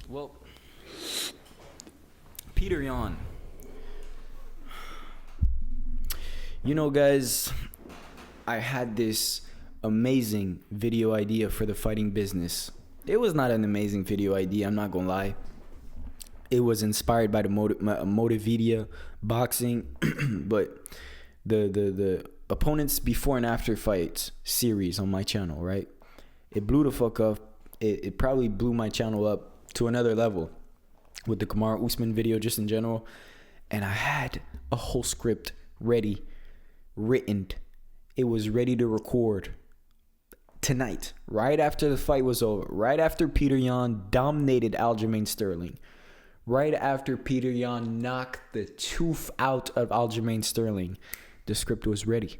Well, Petr Yan. You know, guys, I had this amazing video idea for the fighting business. It was not an amazing video idea, I'm not gonna lie. It was inspired by the Motivedia boxing, but the opponents before and after fights series on my channel, right? It blew the fuck up. It probably blew my channel up to another level with the Kamaru Usman video just in general. And I had a whole script ready, written. It was ready to record tonight, right after the fight was over, right after Petr Yan dominated Aljamain Sterling, right after Petr Yan knocked the tooth out of Aljamain Sterling. The script was ready.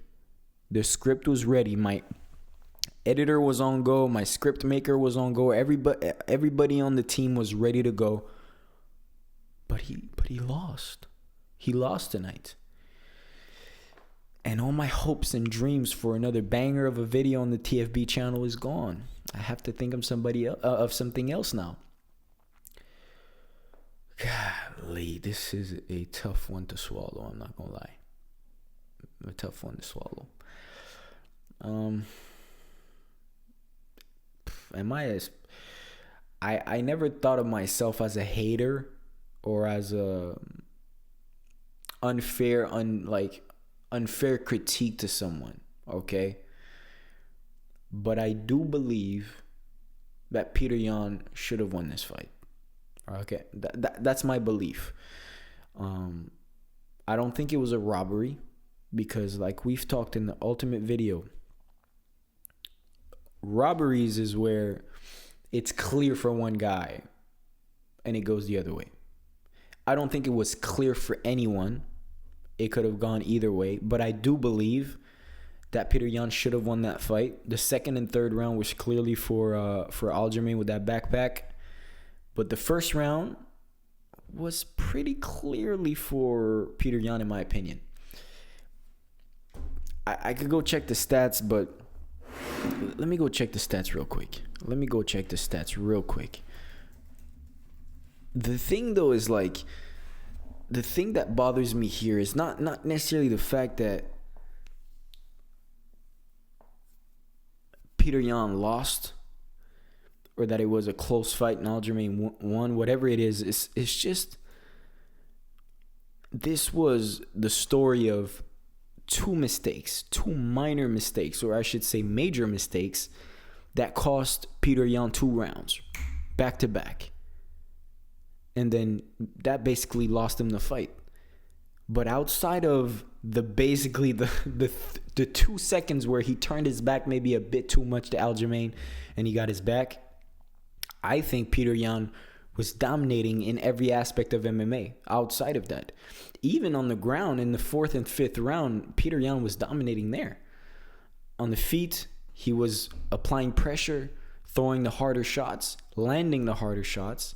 The script was ready. My editor was on go. My script maker was on go. Everybody on the team was ready to go. But he lost. He lost tonight. And all my hopes and dreams for another banger of a video on the TFB channel is gone. I have to think of something else now. Golly, this is a tough one to swallow. I'm not gonna lie. A tough one to swallow. I never thought of myself as a hater or as a unfair critique to someone, okay? But I do believe that Petr Yan should have won this fight. Okay, that's my belief. I don't think it was a robbery because, like we've talked in the ultimate video, robberies is where it's clear for one guy and it goes the other way. I don't think it was clear for anyone. It could have gone either way, but I do believe that Petr Yan should have won that fight. The second and third round was clearly for Aljamain with that backpack, but the first round was pretty clearly for Petr Yan, in my opinion. I could go check the stats, but let me go check the stats real quick. The thing, though, is like, the thing that bothers me here is not necessarily the fact that Petr Yan lost or that it was a close fight and Aljamain won. Whatever it is, it's just, this was the story of two minor mistakes, or I should say major mistakes, that cost Petr Yan 2 rounds back to back. And then that basically lost him the fight. But outside of the 2 seconds where he turned his back maybe a bit too much to Aljamain and he got his back, I think Petr Yan was dominating in every aspect of MMA outside of that. Even on the ground in the 4th and 5th round, Petr Yan was dominating there. On the feet, he was applying pressure, throwing the harder shots, landing the harder shots.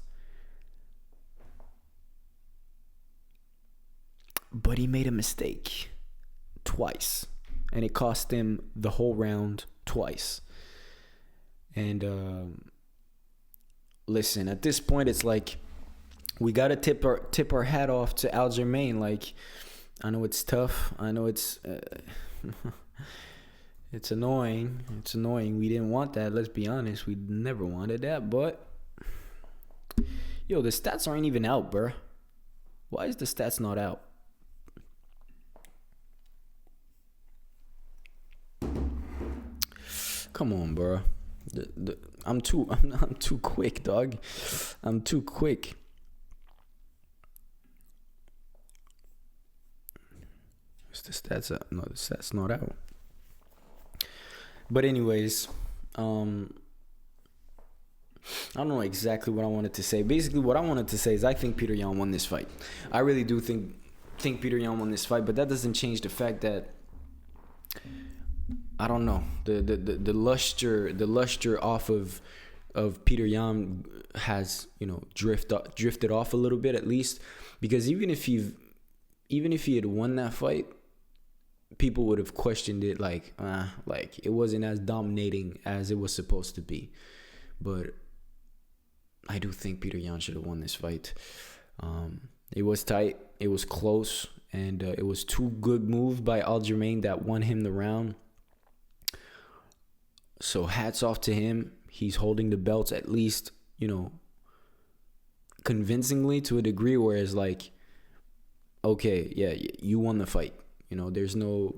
But he made a mistake twice, and it cost him the whole round twice. And listen, at this point, it's like we gotta tip our hat off to Aljamain. Like, I know it's tough. I know it's it's annoying. It's annoying. We didn't want that. Let's be honest. We never wanted that. But yo, the stats aren't even out, bruh. Why is the stats not out? Come on, bro. I'm too quick, dog. I'm too quick. Is the stats out? No, the stats not out. But anyways, I don't know exactly what I wanted to say. Basically, what I wanted to say is I think Petr Yan won this fight. I really do think Petr Yan won this fight, but that doesn't change the fact that I don't know, the luster off of Petr Yan has, drifted off a little bit, at least, because even if he had won that fight, people would have questioned it like it wasn't as dominating as it was supposed to be. But I do think Petr Yan should have won this fight. It was tight. It was close. And it was two good moves by Aljamain that won him the round. So hats off to him. He's holding the belts at least, convincingly to a degree, whereas like, okay, yeah, you won the fight. There's no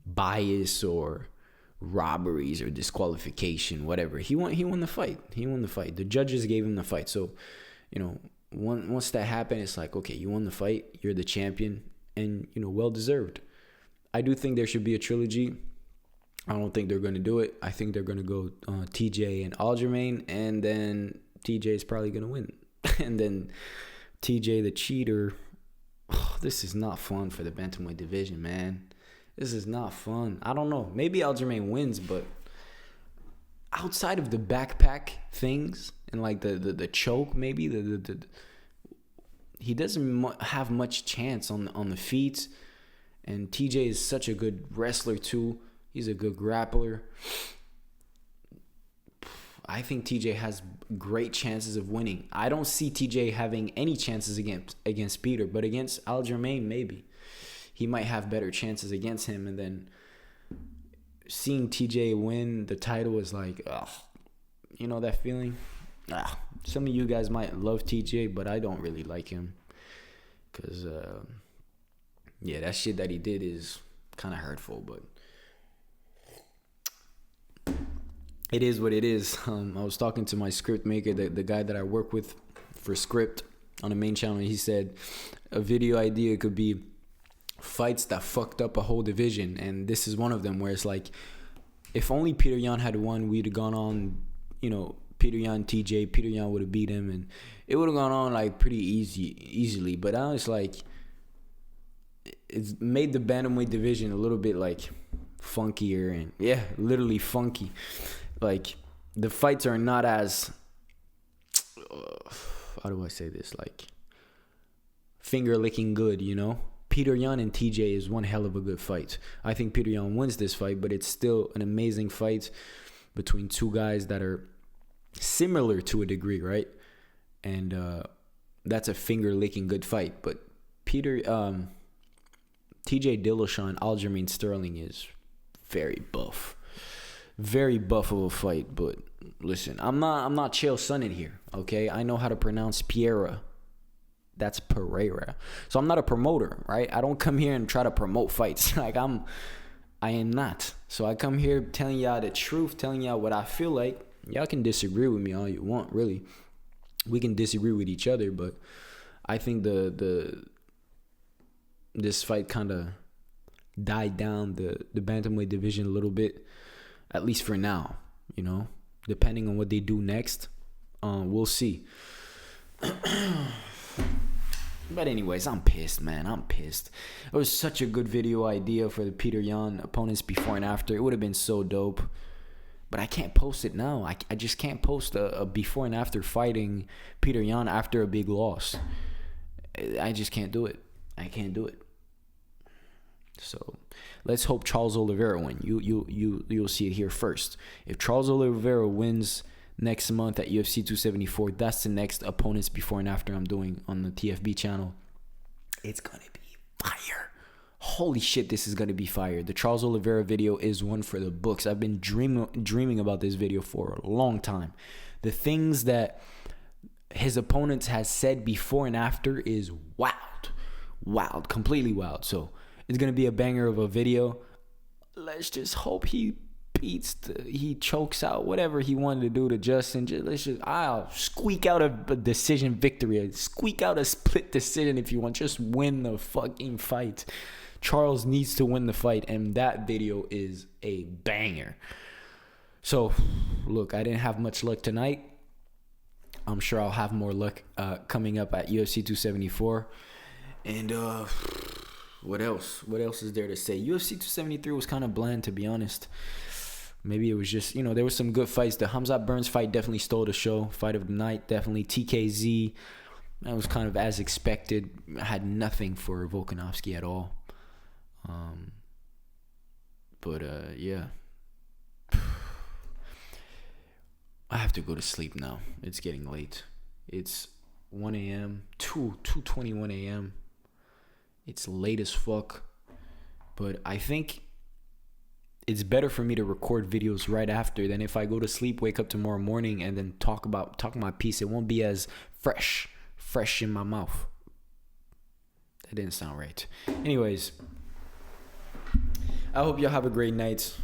bias or robberies or disqualification, whatever. He won the fight. The judges gave him the fight. So, once that happened, it's like, okay, you won the fight, you're the champion, and well deserved. I do think there should be a trilogy. I don't think they're going to do it. I think they're going to go TJ and Aljamain, and then TJ is probably going to win. And then TJ the cheater. Oh, this is not fun for the Bantamweight division, man. This is not fun. I don't know. Maybe Aljamain wins, but outside of the backpack things and like the choke, maybe he doesn't have much chance on the feet. And TJ is such a good wrestler too. He's a good grappler. I think TJ has great chances of winning. I don't see TJ having any chances against Peter, but against Aljamain, maybe. He might have better chances against him. And then seeing TJ win the title is like, that feeling? Some of you guys might love TJ, but I don't really like him. Because, that shit that he did is kind of hurtful, but it is what it is. I was talking to my script maker, the guy that I work with for script on the main channel. And he said a video idea could be fights that fucked up a whole division. And this is one of them where it's like, if only Petr Yan had won, we'd have gone on, Petr Yan, TJ. Petr Yan would have beat him. And it would have gone on like pretty easily. But now it's like, it's made the bantamweight division a little bit like funkier and literally funky. Like the fights are not as how do I say this, like finger licking good, Petr Yan and TJ is one hell of a good fight. I think Petr Yan wins this fight, but it's still an amazing fight between two guys that are similar to a degree, right? And that's a finger licking good fight. But TJ Dillashaw and Aljamain Sterling is very buff of a fight. But listen, I'm not Chael Sonnen here, okay? I know how to pronounce Pereira. That's Pereira. So I'm not a promoter, right? I don't come here and try to promote fights. I am not. So I come here telling y'all the truth, telling y'all what I feel like. Y'all can disagree with me all you want, really. We can disagree with each other, but I think this fight kind of died down the bantamweight division a little bit, at least for now, depending on what they do next. We'll see. But anyways, I'm pissed, man. I'm pissed. It was such a good video idea for the Petr Yan opponents before and after. It would have been so dope. But I can't post it now. I just can't post a before and after fighting Petr Yan after a big loss. I just can't do it. I can't do it. So let's hope Charles Oliveira wins. You'll see it here first. If Charles Oliveira wins next month at UFC 274, that's the next opponents before and after I'm doing on the TFB channel. It's gonna be fire. Holy shit, this is gonna be fire. The Charles Oliveira video is one for the books. I've been dreaming about this video for a long time. The things that his opponents has said before and after is wild, completely wild. So it's gonna be a banger of a video. Let's just hope he chokes out whatever he wanted to do to Justin. I'll squeak out a decision victory. Squeak out a split decision if you want. Just win the fucking fight. Charles needs to win the fight, and that video is a banger. So, look, I didn't have much luck tonight. I'm sure I'll have more luck coming up at UFC 274. And what else? What else is there to say? UFC 273 was kind of bland, to be honest. Maybe it was just, there was some good fights. The Hamzat Burns fight definitely stole the show. Fight of the night, definitely. TKZ, that was kind of as expected. I had nothing for Volkanovski at all. But yeah. I have to go to sleep now. It's getting late. It's 1 a.m. 2:21 a.m. It's late as fuck. But I think it's better for me to record videos right after than if I go to sleep, wake up tomorrow morning, and then talk my piece. It won't be as fresh in my mouth. That didn't sound right. Anyways, I hope y'all have a great night.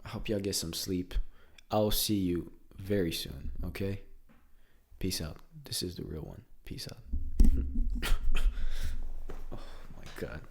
I hope y'all get some sleep. I'll see you very soon, okay? Peace out. This is the real one. Peace out. Oh my God.